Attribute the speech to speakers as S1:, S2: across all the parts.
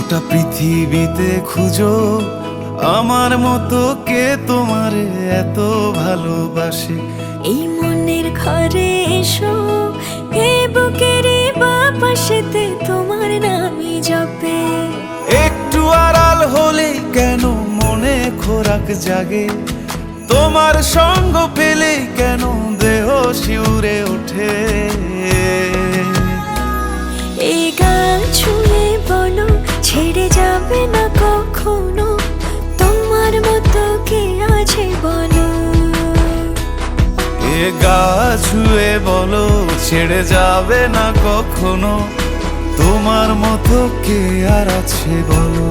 S1: গোটা পৃথিবীতে খুঁজো আমার মতো কে তোমারে এত ভালোবাসে।
S2: এই মনের ঘরে এসো, এই বুকের বাপাশেতে তোমার নামই জপে।
S1: একটু আড়াল হলেই কেন মনে খোরাক জাগে, তোমার সঙ্গ পেলেই কেন দেহ শিউরে ওঠে।
S2: এই গান ছুঁয়ে বলো ছেড়ে যাবে না কখনো, তোমার মতো কে আছে বলো।
S1: এ গা ছুঁয়ে বলো ছেড়ে যাবে না কখনো, তোমার মতো কে আর আছে বলো।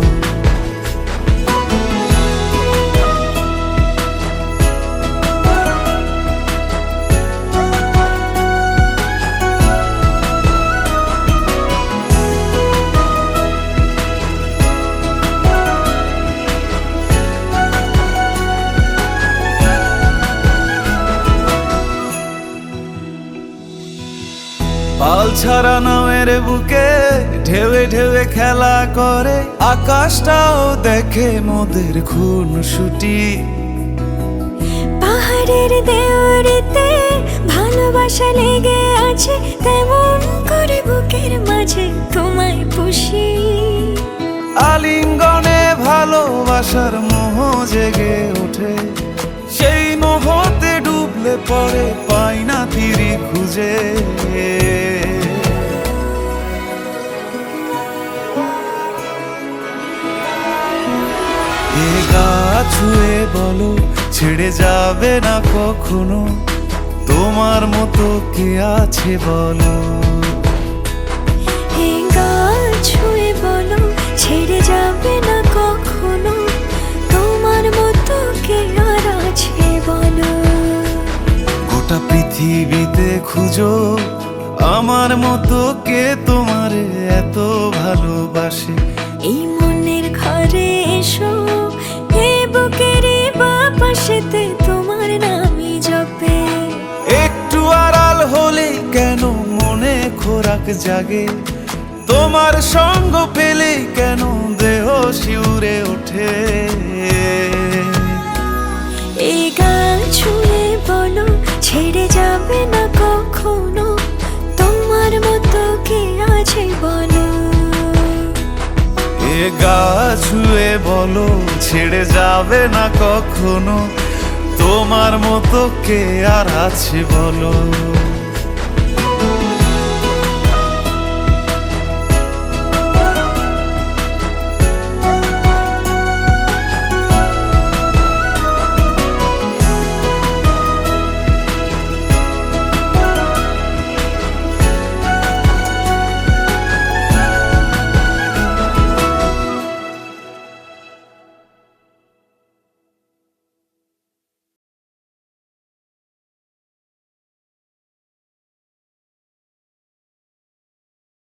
S1: পাল ছাড়া নামের বুকে ঢেউে ঢেউে খেলা করে, আকাশটাও দেখে মোদের খুনসুটি।
S2: পাহাড়ের দেওয়ারিতে ভালোবাসা লেগে আছে, তেমন করে বুকের মাঝে তোমায় পুষি।
S1: আলিঙ্গনে ভালোবাসার মোহ জেগে ওঠে, সেই মোহতে ডুবলে পরে পাই না তীরে খুঁজে। এ গা ছুঁয়ে বলো ছেড়ে যাবে না কখনো, তোমার মতো কে আছে বলো।
S2: এই গান ছুঁয়ে বলো ছেড়ে যাবে না কখনো, তোমার মতো কে আর আছে বলো।
S1: গোটা পৃথিবীতে খুঁজো আমার মতো কে তোমারে এত ভালোবাসে।
S2: এই মনের ঘরে এসো, এই বুকের বাপাশেতে তোমার নামই জপে।
S1: একটু আড়াল হলেই কেন মনে খোরাক জাগে, তোমার সঙ্গ পেলেই কেন দেহ শিউরে ওঠে।
S2: এই গান ছুঁয়ে বলো ছেড়ে যাবে না কখনো, তোমার মতো কে আছে বলো।
S1: এ গা ছুঁয়ে বলো ছেড়ে যাবে না কখনো, তোমার মতো কে আর আছে বলো।